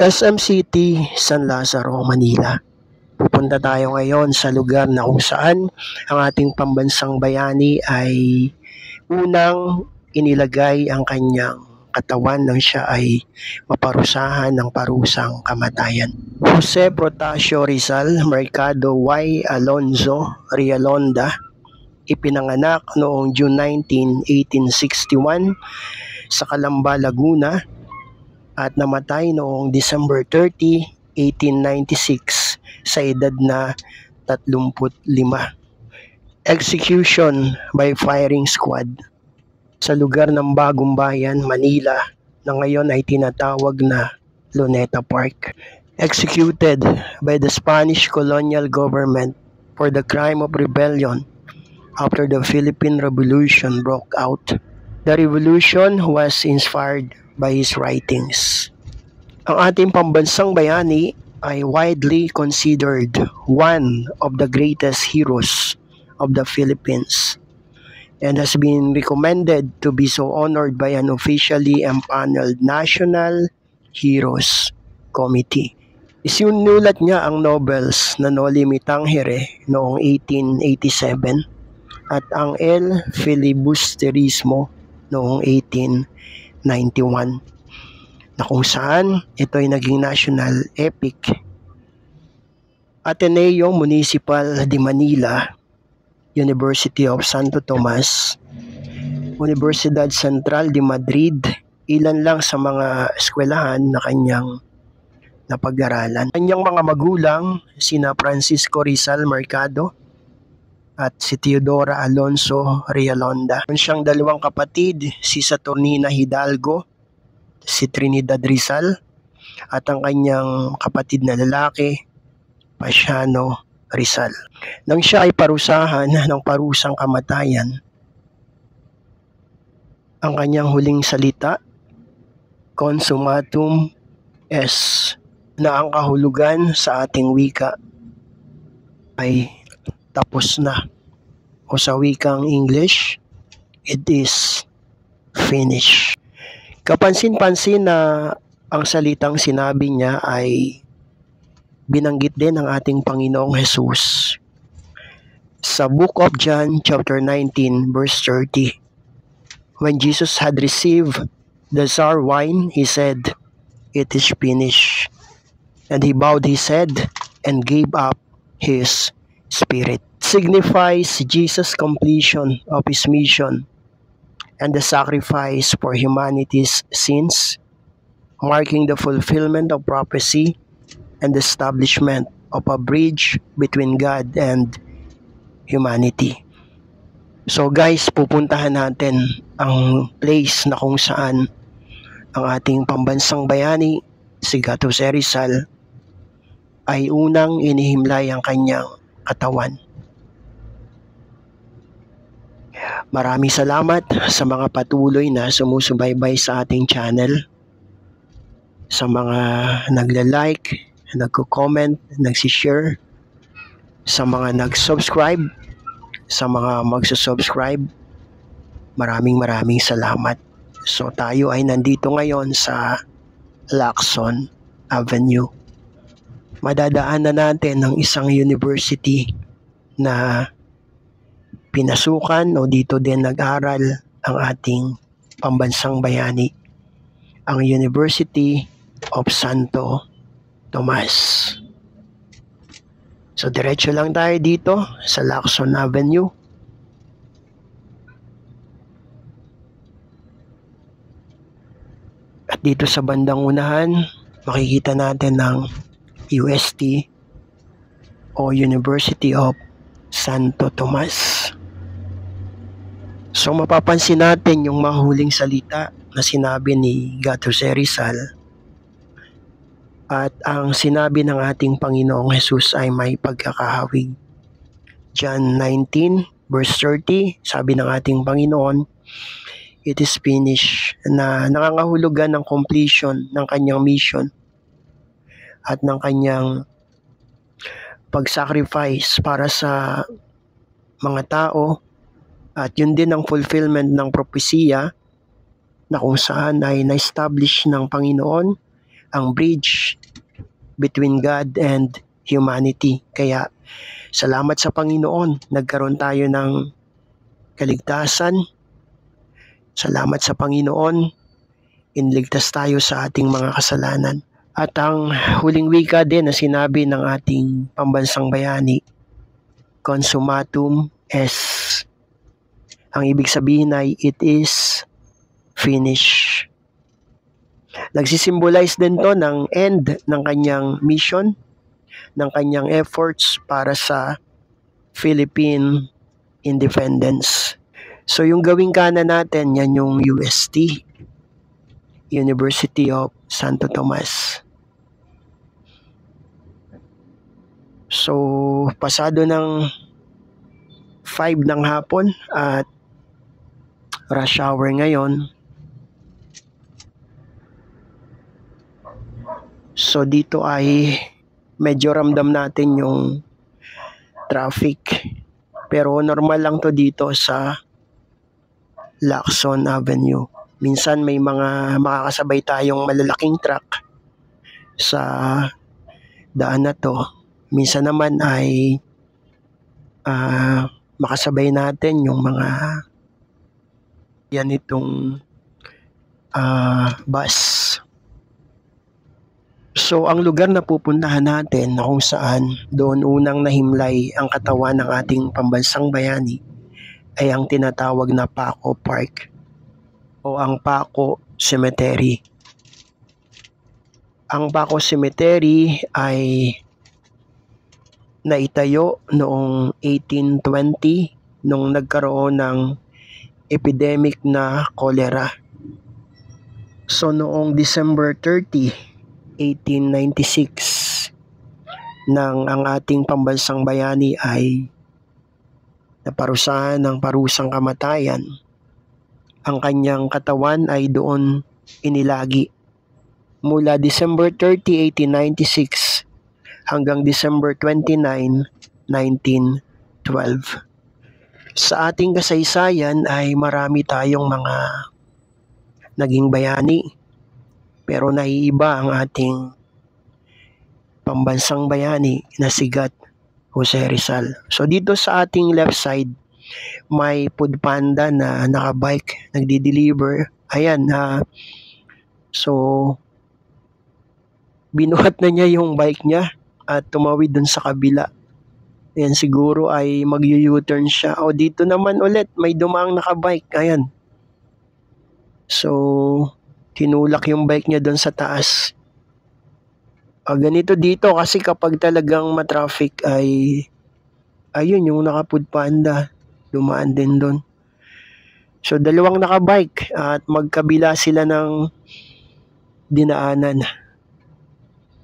SM City, San Lazaro, Manila. Pupunta tayo ngayon sa lugar na kung saan ang ating pambansang bayani ay unang inilagay ang kanyang katawan nang siya ay maparusahan ng parusang kamatayan. Jose Protasio Rizal Mercado Y. Alonzo Rialonda, ipinanganak noong June 19, 1861 sa Calamba, Laguna at namatay noong December 30, 1896 sa edad na 35. Execution by firing squad sa lugar ng Bagong Bayan, Manila na ngayon ay tinatawag na Luneta Park. Executed by the Spanish colonial government for the crime of rebellion after the Philippine Revolution broke out. The revolution was inspired by his writings. Ang ating pambansang bayani ay widely considered one of the greatest heroes of the Philippines and has been recommended to be so honored by an officially empaneled National Heroes Committee. Isinulat niya ang novels na Noli Me Tangere noong 1887 at ang El Filibusterismo noong 1891 na kung saan ito ay naging national epic. Ateneo Municipal de Manila, University of Santo Tomas, Universidad Central de Madrid, ilan lang sa mga eskwelahan na kanyang napag-aralan. Kanyang mga magulang, sina Francisco Rizal Mercado at si Teodora Alonzo Rialonda. Meron siyang dalawang kapatid, si Saturnina Hidalgo, si Trinidad Rizal, at ang kanyang kapatid na lalaki, Pasiano Rizal. Nang siya ay parusahan ng parusang kamatayan, ang kanyang huling salita, consummatum est, na ang kahulugan sa ating wika ay tapos na. O sa wikang English, it is finished. Kapansin-pansin na ang salitang sinabi niya ay binanggit din ng ating Panginoong Jesus sa Book of John chapter 19 verse 30. When Jesus had received the sour wine, he said, "It is finished." And he bowed his head and gave up his spirit. Signifies Jesus' completion of his mission and the sacrifice for humanity's sins, marking the fulfillment of prophecy and the establishment of a bridge between God and humanity. So guys, pupuntahan natin ang place na kung saan ang ating pambansang bayani, si Gato Rizal, ay unang inihimlay ang kanyang katawan. Maraming salamat sa mga patuloy na sumusubaybay sa ating channel, sa mga nagla-like, nagko-comment, nagsishare, sa mga nag-subscribe, sa mga magsusubscribe. Maraming salamat. So tayo ay nandito ngayon sa Lacson Avenue. Madadaanan natin ng isang university na pinasukan o dito din nag-aral ang ating pambansang bayani, ang University of Santo Tomas. So diretso lang tayo dito sa Lacson Avenue. At dito sa bandang unahan, makikita natin ang UST o University of Santo Tomas. So mapapansin natin yung mahuling salita na sinabi ni Gato Rizal. At ang sinabi ng ating Panginoong Jesus ay may pagkakahawig. John 19 verse 30, sabi ng ating Panginoon, "It is finished," na nangangahulugan ng completion ng kanyang mission at ng kanyang pag-sacrifice para sa mga tao, at yun din ang fulfillment ng propesiya na kung saan ay na-establish ng Panginoon ang bridge between God and humanity. Kaya salamat sa Panginoon, nagkaroon tayo ng kaligtasan. Salamat sa Panginoon, inligtas tayo sa ating mga kasalanan. At ang huling wika din na sinabi ng ating pambansang bayani, consummatum est. Ang ibig sabihin ay it is finished. Nagsisimbolize din to ng end ng kanyang mission, ng kanyang efforts para sa Philippine independence. So yung gawing kanan natin, yan yung UST, University of Santo Tomas. So pasado ng 5 ng hapon at rush hour ngayon. So dito ay medyo ramdam natin yung traffic. Pero normal lang to dito sa Lacson Avenue. Minsan may mga makakasabay tayong malalaking truck sa daan na to. Minsan naman ay makasabay natin yung mga yan itong bus. So ang lugar na pupuntahan natin na kung saan doon unang nahimlay ang katawan ng ating pambansang bayani ay ang tinatawag na Paco Park o ang Paco Cemetery. Ang Paco Cemetery ay naitayo noong 1820 nung nagkaroon ng epidemic na cholera. So noong December 30, 1896 nang ang ating pambansang bayani ay naparusahan ng parusang kamatayan, ang kanyang katawan ay doon inilagi. Mula December 30, 1896 hanggang December 29, 1912. Sa ating kasaysayan ay marami tayong mga naging bayani, pero naiiba ang ating pambansang bayani na sigat Jose Rizal. So dito sa ating left side, may food panda na nakabike, nagdi-deliver. Ayan, so binuhat na niya yung bike niya at tumawid dun sa kabila. Ayan, siguro ay mag-u-turn siya. O dito naman ulit, may dumaang nakabike. Ayan. So, tinulak yung bike niya dun sa taas. Ganito dito kasi kapag talagang matraffic ay ayun yung naka-food panda dumaan din doon. So dalawang nakabike at magkabila sila ng dinaanan.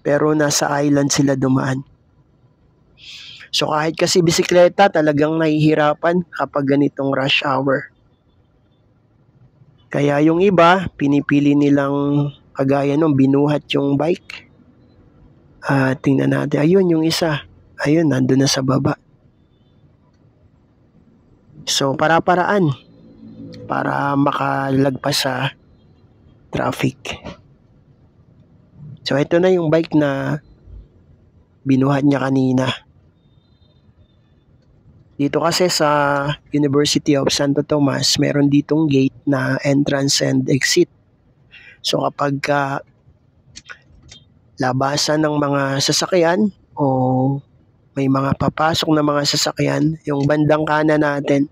Pero nasa island sila dumaan. So kahit kasi bisikleta talagang nahihirapan kapag ganitong rush hour. Kaya yung iba pinipili nilang kagaya nung binuhat yung bike. Tingnan natin. Ayun yung isa. Ayun, nandun na sa baba. So, para-paraan. Para makalagpas sa traffic. So, ito na yung bike na binuhat niya kanina. Dito kasi sa University of Santo Tomas, meron ditong gate na entrance and exit. So, kapag labasan ng mga sasakyan o may mga papasok na mga sasakyan, yung bandang kanan natin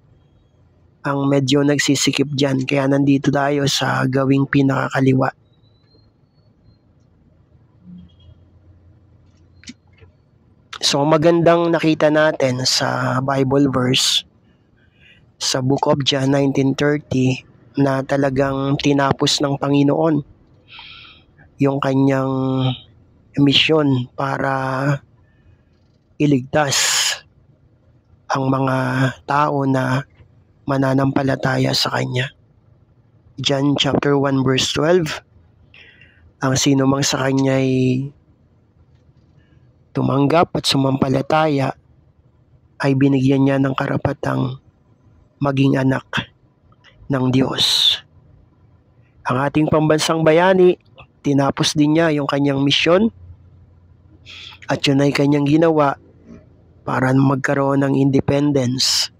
ang medyo nagsisikip dyan. Kaya nandito tayo sa gawing pinakakaliwa. So magandang nakita natin sa Bible verse sa Book of John 19:30 na talagang tinapos ng Panginoon yung kanyang misyon para iligtas ang mga tao na mananampalataya sa Kanya. John chapter 1 verse 12, ang sino mang sa Kanya ay tumanggap at sumampalataya ay binigyan niya ng karapatang maging anak ng Diyos. Ang ating pambansang bayani, tinapos din niya yung kanyang misyon at yun ay kanyang ginawa para magkaroon ng independence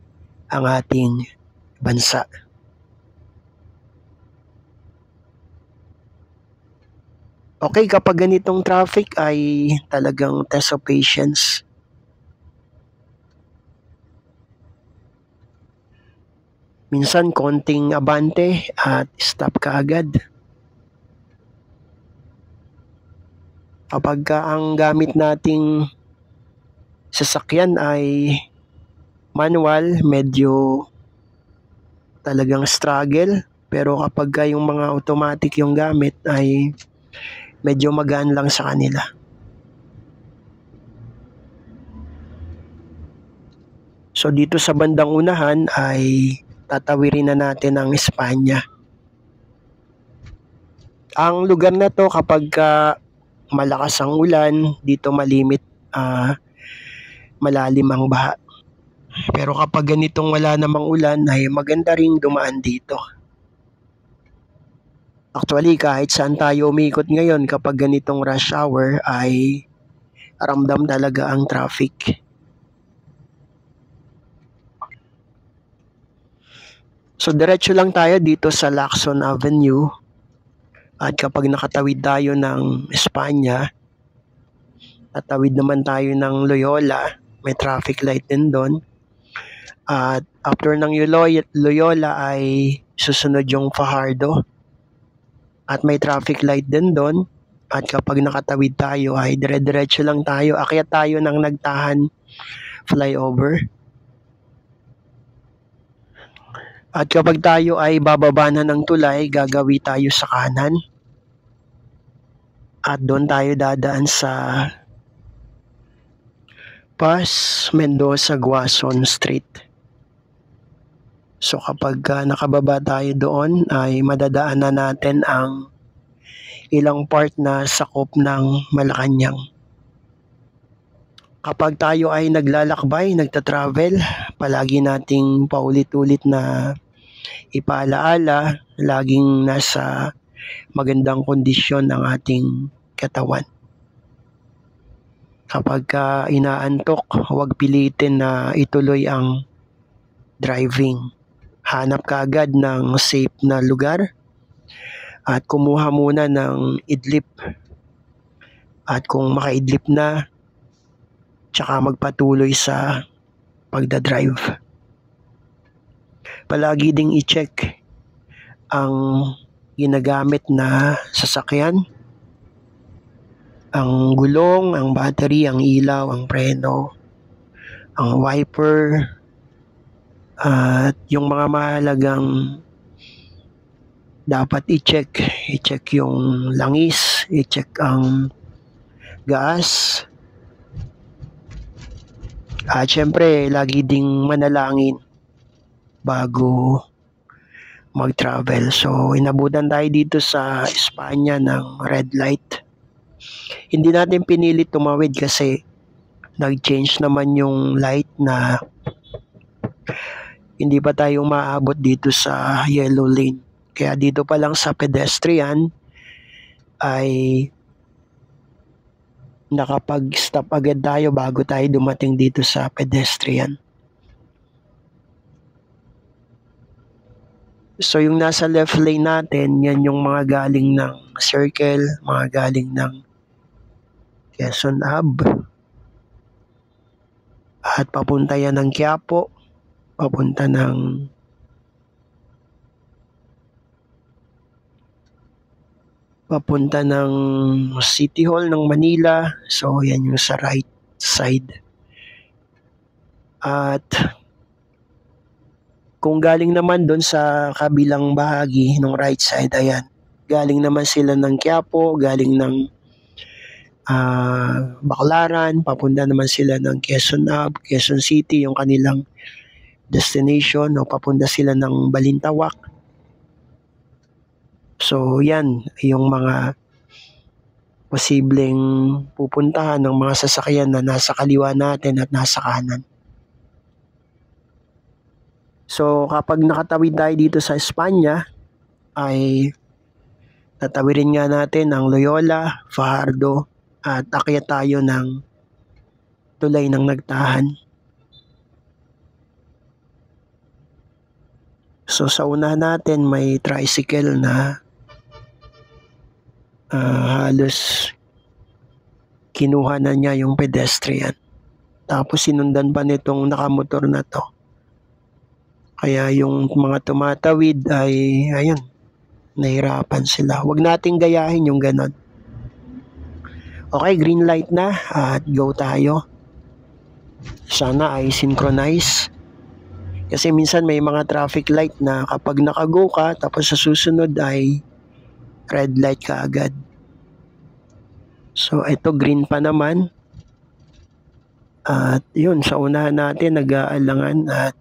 ang ating bansa. Okay, kapag ganitong traffic ay talagang test of patience. Minsan konting abante at stop ka agad. Kapag ang gamit nating sasakyan ay manual, medyo talagang struggle. Pero kapag yung mga automatic yung gamit ay medyo magaan lang sa kanila. So dito sa bandang unahan ay tatawirin na natin ang Espanya. Ang lugar na to kapag malakas ang ulan, dito malalim ang baha. Pero kapag ganitong wala namang ulan ay maganda ring dumaan dito. Actually, kahit saan tayo umikot ngayon kapag ganitong rush hour ay ramdam talaga ang traffic. So diretso lang tayo dito sa Lacson Avenue at kapag nakatawid tayo ng Espanya, tatawid naman tayo ng Loyola, may traffic light din doon. At after ng Loyola ay susunod yung Fajardo at may traffic light din doon. At kapag nakatawid tayo ay dire-diretso lang tayo, akyat tayo ng Nagtahan flyover. At kapag tayo ay bababa na ng tulay, gagawi tayo sa kanan. At doon tayo dadaan sa Paz Mendoza Guason Street. So kapag nakababa tayo doon ay madadaan na natin ang ilang part na sakop ng Malacanang. Kapag tayo ay naglalakbay, nagta-travel, palagi nating paulit-ulit na ipaalaala, laging nasa magandang kondisyon ng ating katawan. Kapag inaantok, huwag pilitin na ituloy ang driving. Hanap ka agad ng safe na lugar at kumuha muna ng idlip. At kung makaidlip na, tsaka magpatuloy sa pagdadrive. Palagi ding i-check ang ginagamit na sasakyan, ang gulong, ang battery, ang ilaw, ang preno, ang wiper, at yung mga mahalagang dapat i-check yung langis, i-check ang gas. At syempre, lagi ding manalangin bago mag-travel. So, inabutan tayo dito sa Espanya ng red light. Hindi natin pinilit tumawid kasi nag-change naman yung light na hindi pa tayo maabot dito sa yellow lane. Kaya dito pa lang sa pedestrian ay nakapag-stop agad tayo bago tayo dumating dito sa pedestrian. So yung nasa left lane natin, yan yung mga galing ng Circle, mga galing ng Quezon Hub. At papunta yan ng Quiapo, papunta ng City Hall ng Manila. So yan yung sa right side. At kung galing naman doon sa kabilang bahagi ng right side, ayan, galing naman sila ng Quiapo, galing ng Baclaran, papunta naman sila ng Quezon Hub, Quezon City, yung kanilang destination, o papunta sila ng Balintawak. So yan, yung mga posibleng pupuntahan ng mga sasakyan na nasa kaliwa natin at nasa kanan. So kapag nakatawid tayo dito sa Espanya ay Tatawirin nga natin ang Loyola, Fajardo, at akyat tayo ng tulay ng Nagtahan. So sa unahan natin may tricycle na halos kinuha na niya yung pedestrian. Tapos sinundan pa nitong nakamotor na to. Kaya yung mga tumatawid ay, ayun, nahirapan sila. Huwag nating gayahin yung ganon. Okay, green light na at go tayo. Sana ay synchronize. Kasi minsan may mga traffic light na kapag nakago ka tapos sa susunod ay red light ka agad. So ito green pa naman. At yun, sa unahan natin nag-aalangan at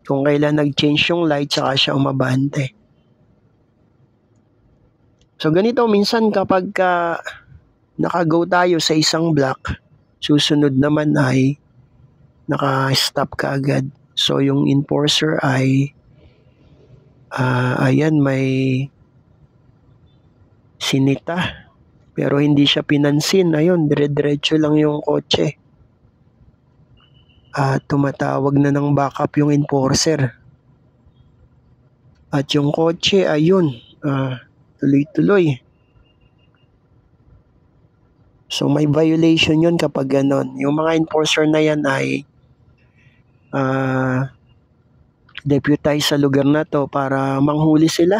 kung kailan nag-change yung light saka siya umabante. So ganito minsan kapag naka-go tayo sa isang block, susunod naman ay naka-stop ka agad. So yung enforcer ay ayan, may sinita pero hindi siya pinansin. Ayun, dire-diretso lang yung kotse. Tumatawag na ng backup yung enforcer. At yung kotse, ayun, tuloy-tuloy. So may violation yun kapag ganon. Yung mga enforcer na yan ay deputize sa lugar na to para manghuli sila.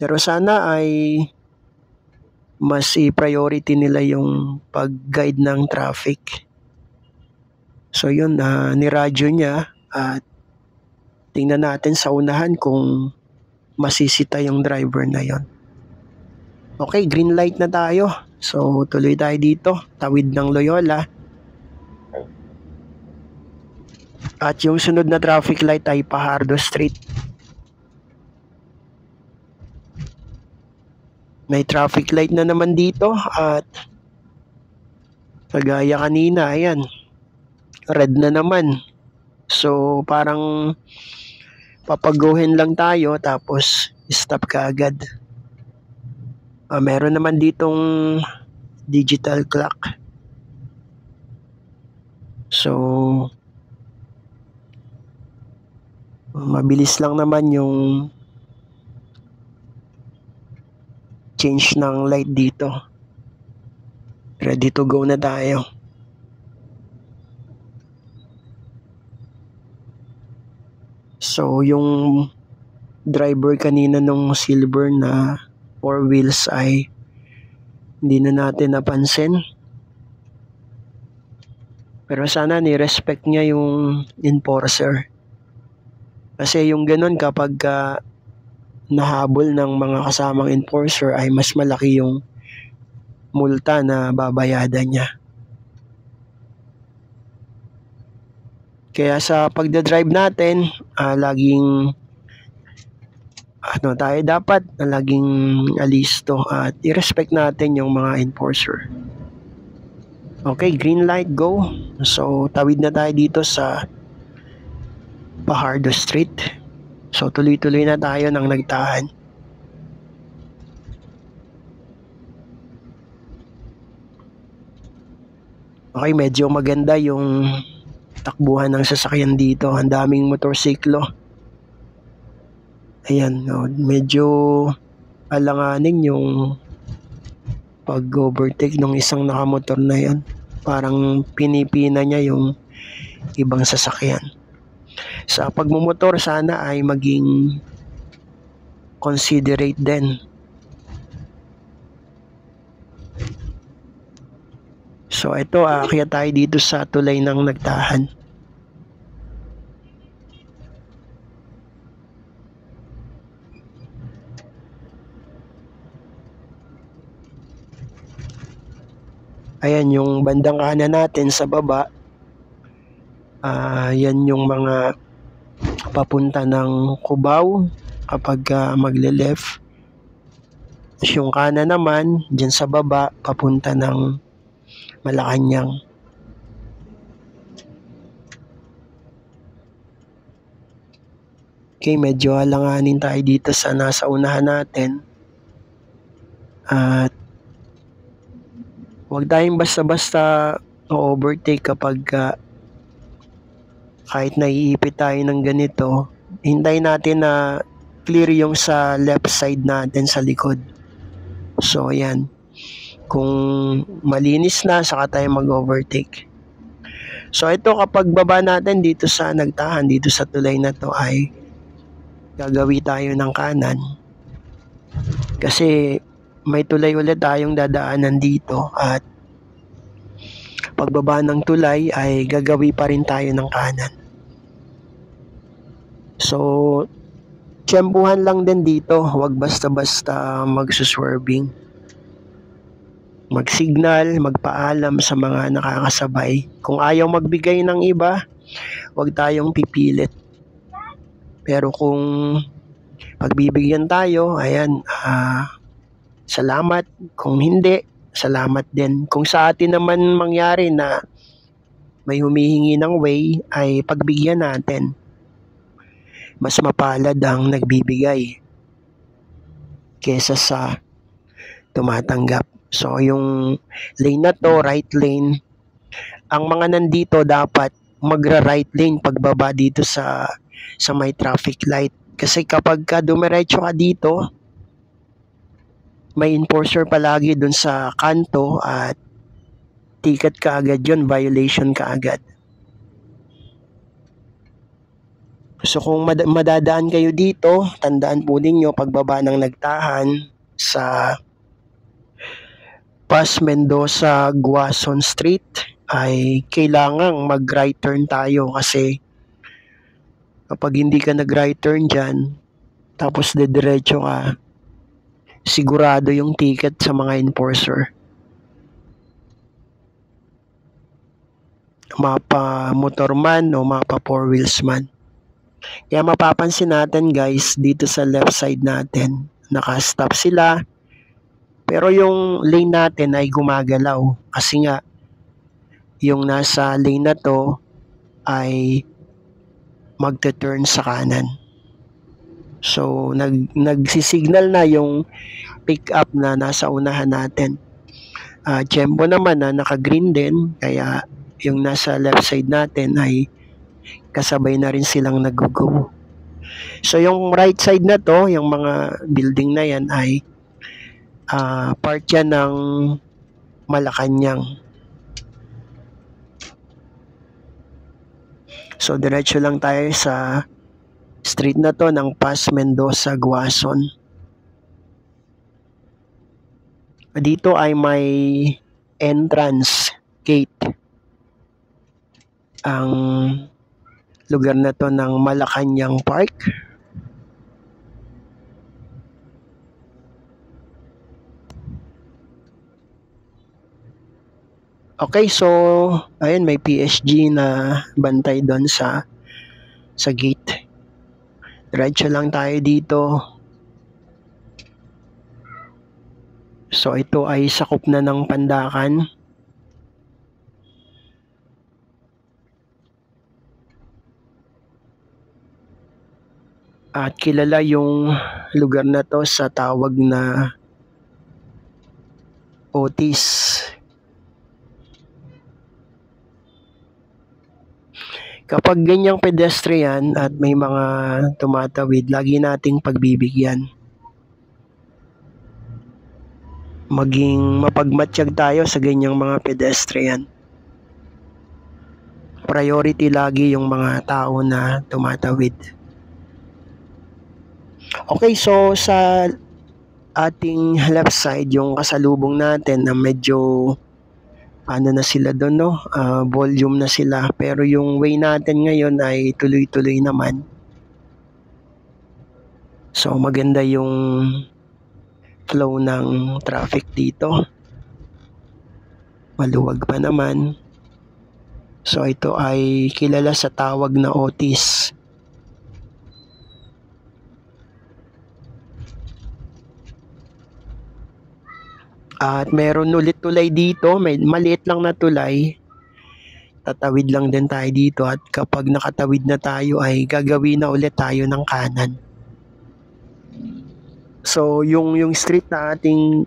Pero sana ay mas i-priority nila yung pag-guide ng traffic. So yun, niradyo niya at tingnan natin sa unahan kung masisita yung driver na yon. Okay, green light na tayo. So tuloy tayo dito, tawid ng Loyola. At yung sunod na traffic light ay Fajardo Street. May traffic light na naman dito at kagaya kanina, ayan, red na naman. So parang papaguhin lang tayo tapos stop ka agad. Meron naman ditong digital clock. So mabilis lang naman yung change ng light dito. Ready to go na tayo. So yung driver kanina nung silver na 4 wheels ay hindi na natin napansin. Pero sana ni-respect niya yung enforcer. Kasi yung ganun kapag nahabol ng mga kasamang enforcer ay mas malaki yung multa na babayadan niya. Kaya sa pagdadrive natin, laging tayo dapat na laging alisto at i-respect natin yung mga enforcer. Okay, green light, go. So tawid na tayo dito sa Fajardo Street. So tuloy-tuloy na tayo ng Nagtahan. Okay, medyo maganda yung takbuhan ng sasakyan dito. Ang daming motorsiklo. Ayan, medyo alanganin yung pag-overtake ng isang nakamotor na yan. Parang pinipina niya yung ibang sasakyan. Sa pagmumotor sana ay maging considerate din. So ito, kaya tayo dito sa tulay ng Nagtahan. Ayan yung bandang kanan natin sa baba. Yan yung mga papunta ng Cubao kapag magle-left. Yung kanan naman, dyan sa baba, papunta ng Malacanang. Okay, medyo alanganin tayo dito sa nasa unahan natin. At huwag tayong basta-basta overtake kapag kahit naiipit tayo ng ganito. Hintayin natin na clear yung sa left side natin sa likod. So, ayan. Kung malinis na, saka tayo mag-overtake. So, ito kapag baba natin dito sa nagtahan, dito sa tulay na to ay gagawi tayo ng kanan. Kasi may tulay ulit tayong dadaanan dito at pagbaba ng tulay ay gagawi pa rin tayo ng kanan. So, tiyempuhan lang din dito. Huwag basta-basta magsuswerving. Mag-signal, magpaalam sa mga nakakasabay. Kung ayaw magbigay ng iba, huwag tayong pipilit. Pero kung pagbibigyan tayo, ayan, salamat. Kung hindi, salamat din. Kung sa atin naman mangyari na may humihingi ng way, ay pagbigyan natin. Mas mapalad ang nagbibigay kesa sa tumatanggap. So, yung lane na to, right lane, ang mga nandito dapat magra-right lane pagbaba dito sa may traffic light. Kasi kapag dumiretso ka dito, may enforcer palagi dun sa kanto at ticket ka agad yun, violation ka agad. So kung madadaan kayo dito, tandaan po ninyo pagbaba ng nagtahan sa Paz Mendoza Guason Street ay kailangang mag-right turn tayo kasi kapag hindi ka nag-right turn dyan, tapos dediretso ka, sigurado yung ticket sa mga enforcer. Mapa motor man o mapa four wheels man. Kaya mapapansin natin guys, dito sa left side natin, naka-stop sila. Pero yung lane natin ay gumagalaw. Kasi nga, yung nasa lane na to ay magte-turn sa kanan. So, nagsisignal na yung pick up na nasa unahan natin. Tiyempo naman na naka-green din, kaya yung nasa left side natin ay kasabay na rin silang nag-go. So, yung right side na to, yung mga building na yan ay part yan ng Malacanang. So, diretso lang tayo sa street na to ng Paz Mendoza Guason. Dito ay may entrance gate. Ang lugar na to ng Malacanang Park. Okay, so ayun, may PSG na bantay doon sa gate. Diretso lang tayo dito. So ito ay sakop na ng Pandacan. At kilala yung lugar na to sa tawag na Otis. Kapag ganyang pedestrian at may mga tumatawid, lagi nating pagbibigyan. Maging mapagmatsyag tayo sa ganyang mga pedestrian. Priority lagi yung mga tao na tumatawid. Okay, so sa ating left side, yung kasalubong natin na medyo na sila doon, no? Volume na sila. Pero yung way natin ngayon ay tuloy-tuloy naman. So maganda yung flow ng traffic dito. Maluwag pa naman. So ito ay kilala sa tawag na Otis. At meron ulit tulay dito, may maliit lang na tulay. tatawid lang din tayo dito at kapag nakatawid na tayo ay gagawin na ulit tayo ng kanan. So yung street na ating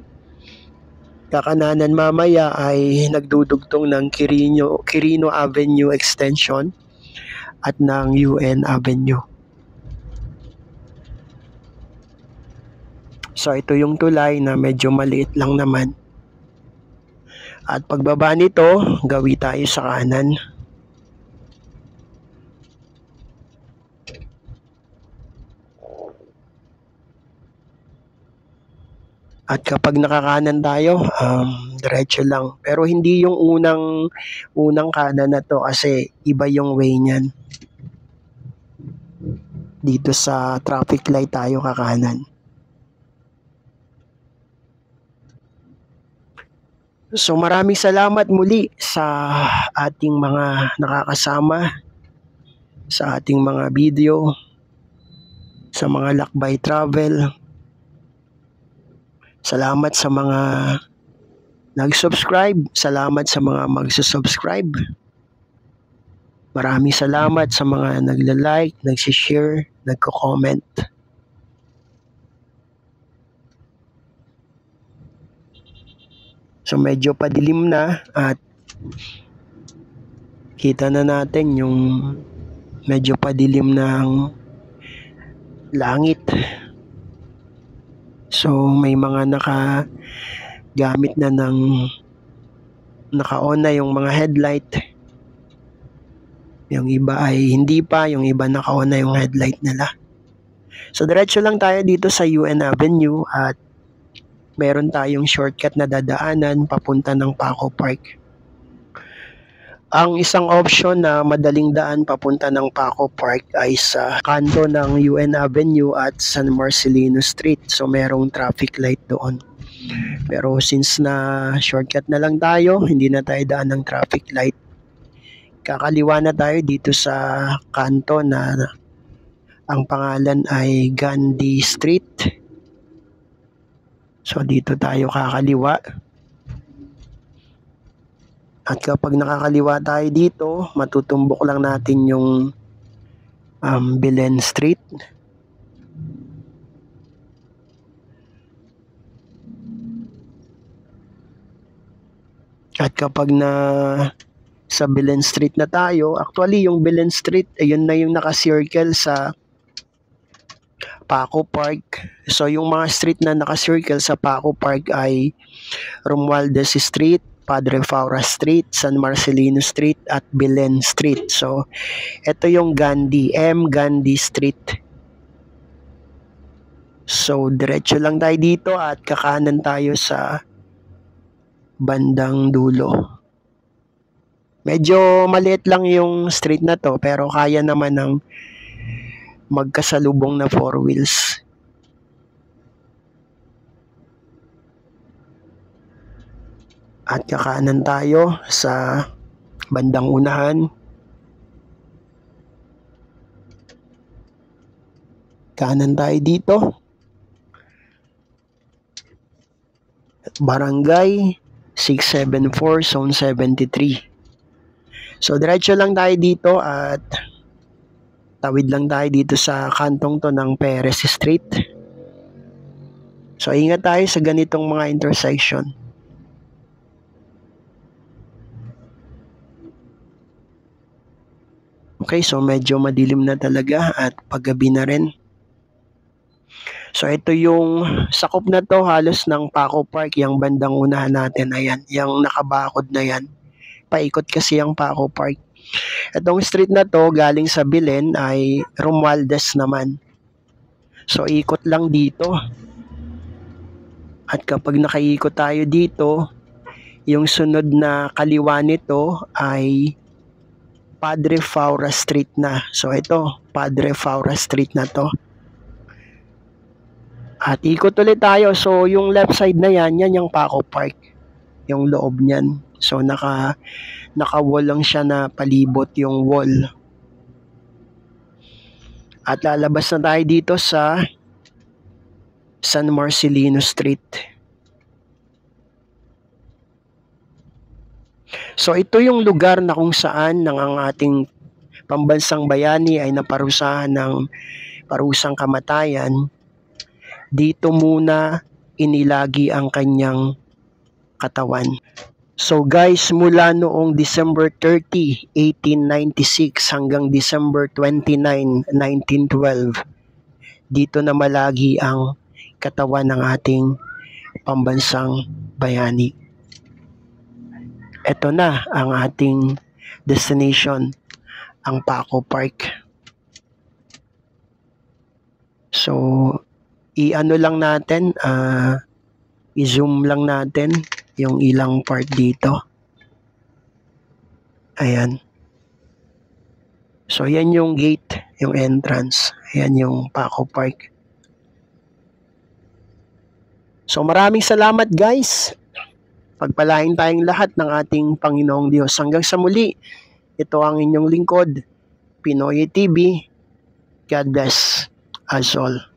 kakananan mamaya ay nagdudugtong ng Quirino Avenue Extension at ng UN Avenue. So ito yung tulay na medyo maliit lang naman. At pagbaba nito, gawi tayo sa kanan. At kapag nakakanan tayo, diretso lang. Pero hindi yung unang kanan na to kasi iba yung way niyan. Dito sa traffic light tayo kakanan. So maraming salamat muli sa ating mga nakakasama, sa ating mga video, sa mga lakbay travel. Salamat sa mga nag-subscribe, salamat sa mga magsusubscribe. Maraming salamat sa mga nagla-like, nagsi-share, nagko-comment. So medyo padilim na at kita na natin yung medyo padilim ng langit. So may mga nakagamit na ng naka-on na yung mga headlight. Yung iba ay hindi pa, yung iba naka-on na yung headlight nila. So diretso lang tayo dito sa UN Avenue at meron tayong shortcut na dadaanan papunta ng Paco Park. Ang isang option na madaling daan papunta ng Paco Park ay sa kanto ng UN Avenue at San Marcelino Street. So merong traffic light doon. Pero since na shortcut na lang tayo, hindi na tayo daan ng traffic light. Kakaliwa na tayo dito sa kanto na ang pangalan ay Gandhi Street. So dito tayo kakaliwa. At kapag nakakaliwa tayo dito, matutumbok lang natin yung Belen Street. At kapag sa Belen Street na tayo, actually yung Belen Street, ayun na yung naka-circle sa Paco Park. So yung mga street na naka-circle sa Paco Park ay Romualdez Street, Padre Faura Street, San Marcelino Street at Belen Street. So ito yung Gandhi Street. So diretso lang tayo dito at kakanan tayo sa bandang dulo. Medyo maliit lang yung street na to pero kaya naman ng magkasalubong na 4 wheels. At kakanan tayo sa bandang unahan. Kanan tayo dito. Barangay 674, Zone 73. So diretso lang tayo dito at tawid lang tayo dito sa kantong to ng Perez Street. So ingat tayo sa ganitong mga intersection. Okay, so medyo madilim na talaga at paggabi na rin. So ito yung sakop na to halos ng Paco Park, yung bandang unahan natin, ayan, yung nakabakod na yan. Paikot kasi yung Paco Park. Itong street na to galing sa Belen ay Romualdez naman. So ikot lang dito. At kapag nakaikot tayo dito, yung sunod na kaliwa nito ay Padre Faura Street na. So ito, Padre Faura Street na to. At ikot ulit tayo. So yung left side na yan yung Paco Park. Yung loob niyan. So naka-wall lang siya na palibot yung wall. At lalabas na tayo dito sa San Marcelino Street. So ito yung lugar na kung saan ang ating pambansang bayani ay naparusahan ng parusang kamatayan. Dito muna inilagi ang kanyang katawan. So guys, mula noong December 30, 1896 hanggang December 29, 1912, dito na malagi ang katawan ng ating pambansang bayani. Ito na ang ating destination, ang Paco Park. So, i-ano lang natin, i-zoom lang natin yung ilang part dito. Ayan. So, yan yung gate, yung entrance. Ayan yung Paco Park. So, maraming salamat guys. Pagpalain tayong lahat ng ating Panginoong Diyos. Hanggang sa muli, ito ang inyong lingkod, Pinoy TV. God bless us all.